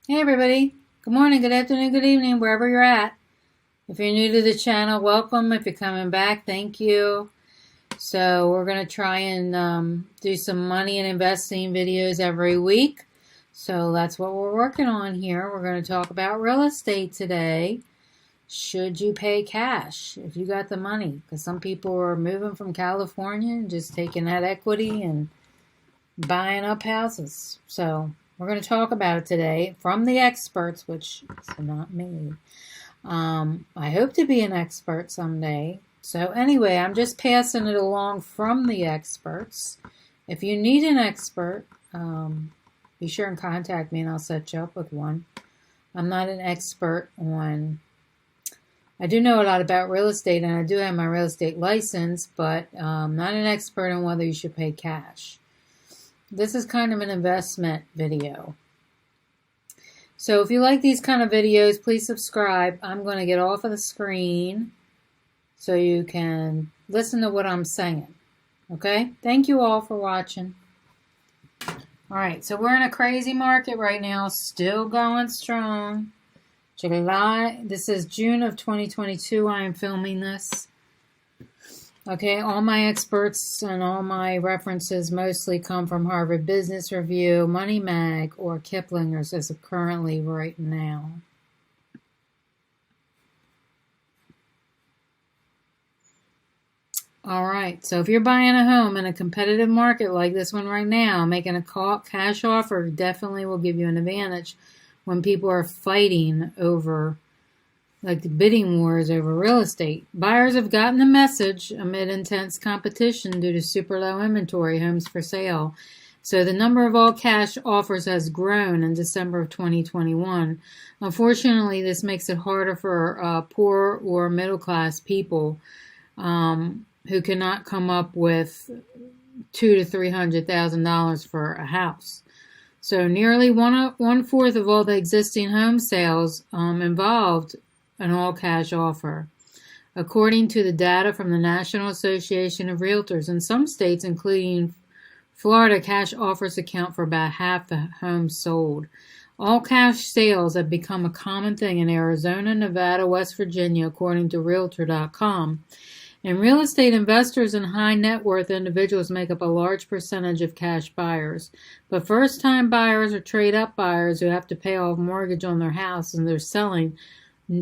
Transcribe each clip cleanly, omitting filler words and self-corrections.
Hey everybody, good morning, good afternoon, good evening, wherever you're at. If you're new to the channel, welcome. If you're coming back, thank you. So we're going to try and do some money and investing videos every week. So that's what we're working on here. We're going to talk about real estate today. Should you pay cash if you got the money? Because some people are moving from California and just taking that equity and buying up houses. So we're going to talk about it today from the experts, which is not me. I hope to be an expert someday. So anyway, I'm just passing it along from the experts. If you need an expert, be sure and contact me and I'll set you up with one. I'm not an expert on... I do know a lot about real estate and I do have my real estate license, but I'm not an expert on whether you should pay cash. This is kind of an investment video. So if you like these kind of videos, please subscribe. I'm going to get off of the screen so you can listen to what I'm saying. Okay? Thank you all for watching. All right, so we're in a crazy market right now, still going strong. July, this is June of 2022. I am filming this. Okay, all my experts and all my references mostly come from Harvard Business Review, Money Mag, or Kiplinger's as of currently right now. All right, so if you're buying a home in a competitive market like this one right now, making a cash offer definitely will give you an advantage when people are fighting over, like the bidding wars over real estate. Buyers have gotten the message amid intense competition due to super low inventory homes for sale. So the number of all cash offers has grown in December of 2021. Unfortunately, this makes it harder for poor or middle class people who cannot come up with $200,000 to $300,000 for a house. So nearly one-fourth of all the existing home sales involved an all-cash offer, according to the data from the National Association of Realtors. In some states, including Florida, cash offers account for about half the homes sold. All-cash sales have become a common thing in Arizona, Nevada, West Virginia, according to Realtor.com. And real estate investors and high net worth individuals make up a large percentage of cash buyers. But first-time buyers or trade-up buyers who have to pay off mortgage on their house and they're selling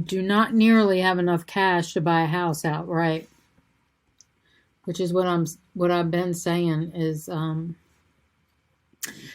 do not nearly have enough cash to buy a house outright. Which is what I've been saying is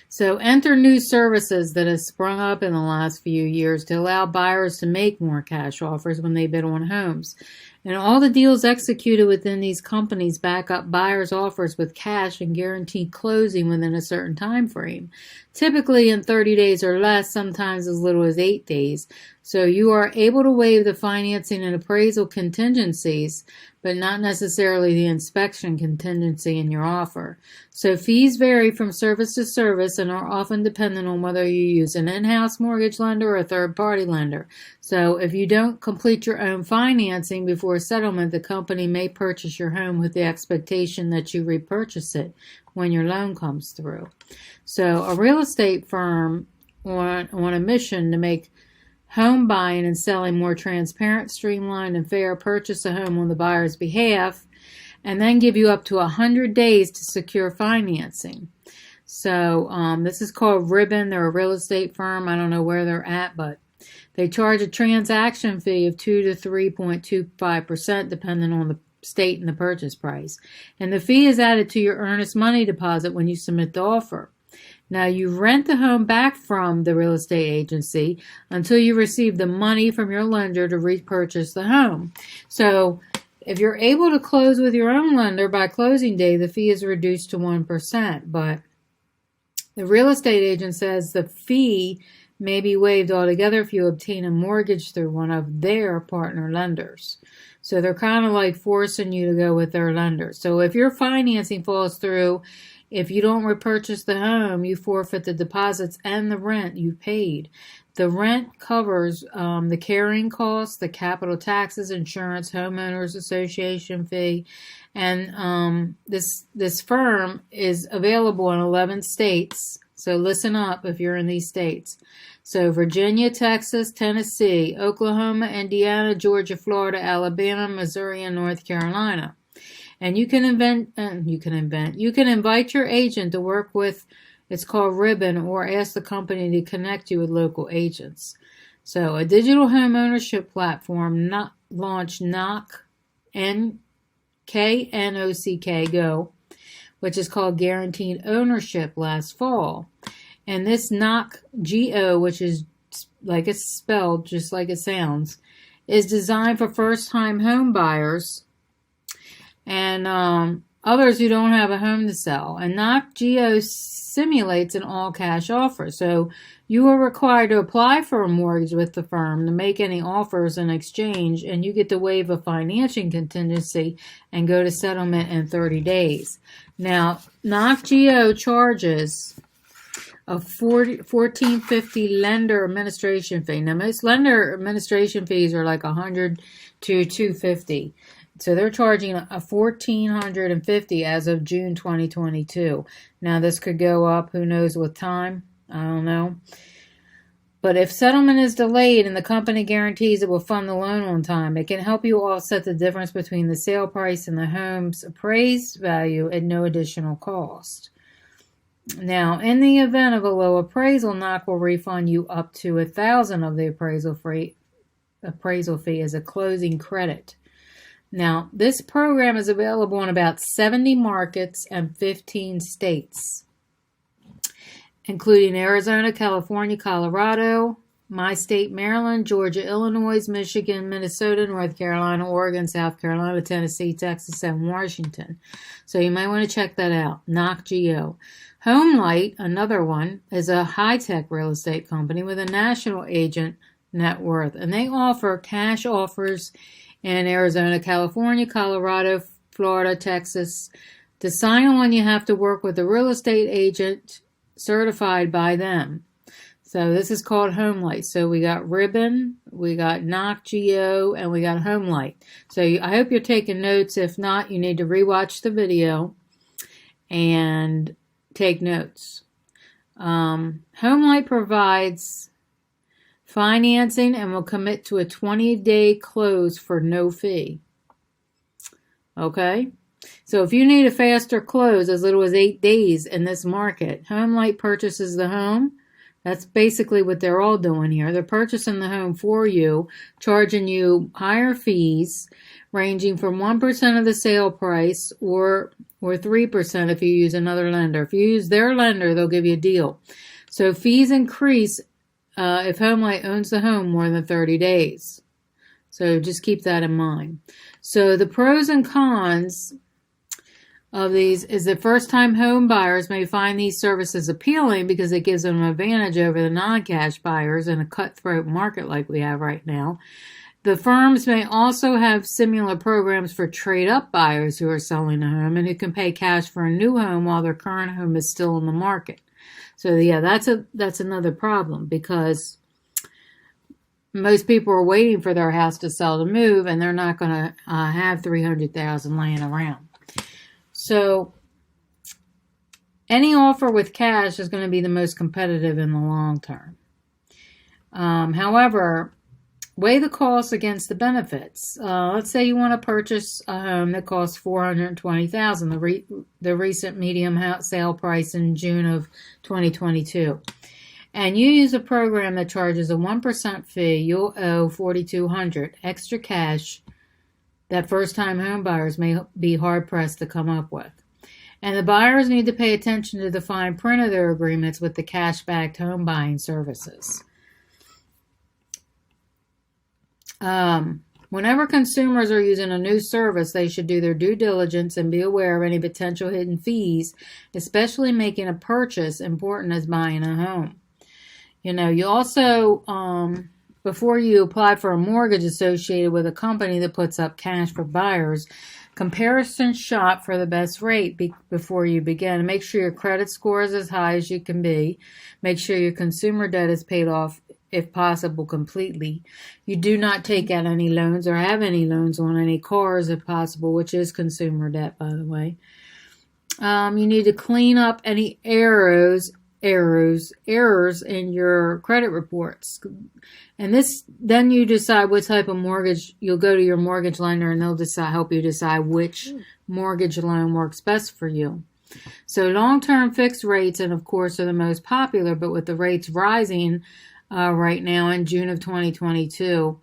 so enter new services that have sprung up in the last few years to allow buyers to make more cash offers when they bid on homes. And all the deals executed within these companies back up buyers' offers with cash and guaranteed closing within a certain time frame, typically in 30 days or less, sometimes as little as 8 days. So you are able to waive the financing and appraisal contingencies, but not necessarily the inspection contingency in your offer. So fees vary from service to service and are often dependent on whether you use an in-house mortgage lender or a third-party lender. So if you don't complete your own financing before settlement, the company may purchase your home with the expectation that you repurchase it when your loan comes through. So a real estate firm on a mission to make home buying and selling more transparent, streamlined, and fair, purchase a home on the buyer's behalf, and then give you up to 100 days to secure financing. So this is called Ribbon. They're a real estate firm. I don't know where they're at, but they charge a transaction fee of 2 to 3.25% depending on the state and the purchase price. And the fee is added to your earnest money deposit when you submit the offer. Now, you rent the home back from the real estate agency until you receive the money from your lender to repurchase the home. So if you're able to close with your own lender by closing day, the fee is reduced to 1%. But the real estate agent says the fee may be waived altogether if you obtain a mortgage through one of their partner lenders. So they're kind of like forcing you to go with their lender. So if your financing falls through, if you don't repurchase the home, you forfeit the deposits and the rent you paid. The rent covers the carrying costs, the capital taxes, insurance, homeowners association fee, and this firm is available in 11 states. So listen up if you're in these states. So Virginia, Texas, Tennessee, Oklahoma, Indiana, Georgia, Florida, Alabama, Missouri, and North Carolina. And you can invite your agent to work with, it's called Ribbon, or ask the company to connect you with local agents. So a digital home ownership platform launched KNOCK, which is called Guaranteed Ownership, last fall. And this KnockGo, which is like it's spelled, just like it sounds, is designed for first-time home buyers and others who don't have a home to sell. And KnockGo simulates an all-cash offer. So you are required to apply for a mortgage with the firm to make any offers in exchange, and you get to waive a financing contingency and go to settlement in 30 days. Now, KnockGo charges a $14.50 lender administration fee. Now, most lender administration fees are like $100 to $250. So they're charging a $1,450 as of June 2022. Now, this could go up. Who knows with time? I don't know. But if settlement is delayed and the company guarantees it will fund the loan on time, it can help you offset the difference between the sale price and the home's appraised value at no additional cost. Now, in the event of a low appraisal, Knock will refund you up to $1,000 of the appraisal fee as a closing credit. Now, this program is available in about 70 markets and 15 states, including Arizona, California, Colorado, my state, Maryland, Georgia, Illinois, Michigan, Minnesota, North Carolina, Oregon, South Carolina, Tennessee, Texas, and Washington. So you might want to check that out. KnockGo. HomeLight, another one, is a high-tech real estate company with a national agent net worth, and they offer cash offers in Arizona, California, Colorado, Florida, Texas. To sign on, you have to work with a real estate agent certified by them. So this is called HomeLight. So we got Ribbon, we got KnockGo, and we got HomeLight. So I hope you're taking notes. If not, you need to rewatch the video and take notes. HomeLight provides financing and will commit to a 20-day close for no fee. Okay? So if you need a faster close, as little as 8 days in this market, HomeLight purchases the home. That's basically what they're all doing here. They're purchasing the home for you, charging you higher fees, ranging from 1% of the sale price or 3% if you use another lender. If you use their lender, they'll give you a deal. So fees increase if HomeLight owns the home more than 30 days. So just keep that in mind. So the pros and cons of these is that first-time home buyers may find these services appealing because it gives them an advantage over the non-cash buyers in a cutthroat market like we have right now. The firms may also have similar programs for trade-up buyers who are selling a home and who can pay cash for a new home while their current home is still in the market. So yeah, that's another problem because most people are waiting for their house to sell to move, and they're not going to have $300,000 laying around. So any offer with cash is going to be the most competitive in the long term. However, weigh the costs against the benefits. Let's say you want to purchase a home that costs $420,000, the recent medium sale price in June of 2022. And you use a program that charges a 1% fee, you'll owe $4,200 extra cash that first-time home buyers may be hard-pressed to come up with. And the buyers need to pay attention to the fine print of their agreements with the cash-backed home buying services. Whenever consumers are using a new service, they should do their due diligence and be aware of any potential hidden fees, especially making a purchase important as buying a home. You know, you also, before you apply for a mortgage associated with a company that puts up cash for buyers, comparison shop for the best rate before you begin. Make sure your credit score is as high as you can be. Make sure your consumer debt is paid off, if possible, completely. You do not take out any loans or have any loans on any cars, if possible, which is consumer debt, by the way. You need to clean up any errors errors in your credit reports. And then you decide what type of mortgage. You'll go to your mortgage lender and they'll help you decide which mortgage loan works best for you. So long-term fixed rates, and of course, are the most popular, but with the rates rising right now in June of 2022,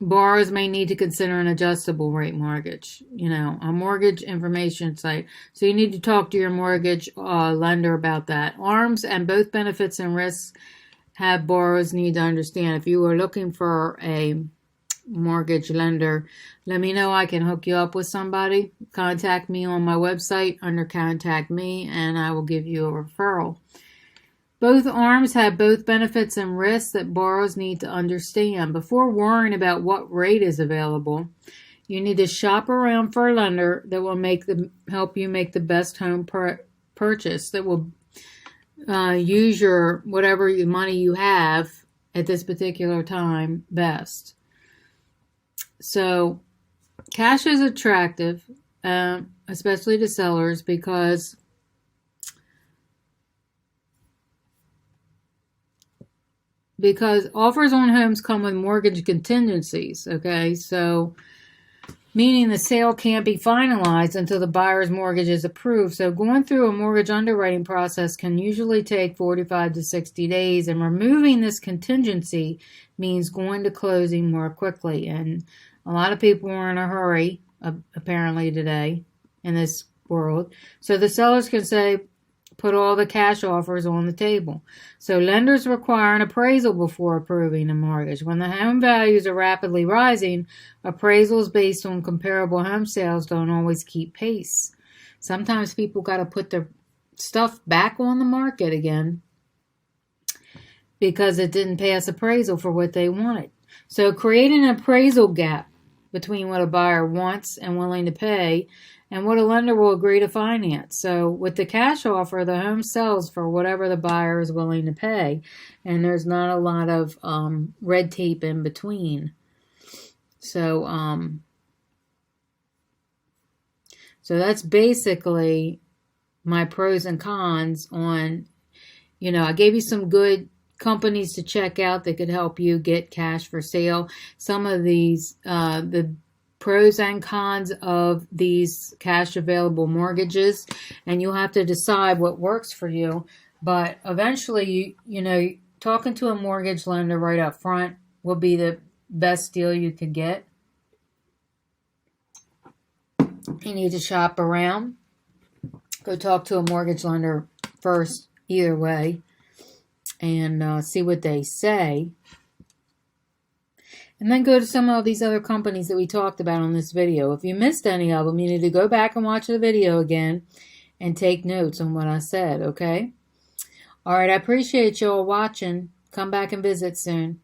borrowers may need to consider an adjustable rate mortgage, a mortgage information site. So you need to talk to your mortgage lender about that. ARMs and both benefits and risks have borrowers need to understand. If you are looking for a mortgage lender, let me know. I can hook you up with somebody. Contact me on my website under Contact Me, and I will give you a referral. Both ARMs have both benefits and risks that borrowers need to understand. Before worrying about what rate is available, you need to shop around for a lender that will help you make the best home purchase, that will use whatever money you have at this particular time best. So cash is attractive, especially to sellers, because offers on homes come with mortgage contingencies, okay? So meaning the sale can't be finalized until the buyer's mortgage is approved. So going through a mortgage underwriting process can usually take 45 to 60 days, and removing this contingency means going to closing more quickly. And a lot of people are in a hurry, apparently today, in this world. So the sellers can say, put all the cash offers on the table. So lenders require an appraisal before approving a mortgage. When the home values are rapidly rising, appraisals based on comparable home sales don't always keep pace. Sometimes people got to put their stuff back on the market again because it didn't pass appraisal for what they wanted. So creating an appraisal gap between what a buyer wants and willing to pay and what a lender will agree to finance. So with the cash offer, the home sells for whatever the buyer is willing to pay, and there's not a lot of red tape in between. So that's basically my pros and cons on, I gave you some good companies to check out that could help you get cash for sale. Some of these, the pros and cons of these cash available mortgages, and you'll have to decide what works for you. But eventually, talking to a mortgage lender right up front will be the best deal you could get. You need to shop around. Go talk to a mortgage lender first, either way, and see what they say. And then go to some of these other companies that we talked about on this video. If you missed any of them, you need to go back and watch the video again and take notes on what I said, okay? All right, I appreciate you all watching. Come back and visit soon.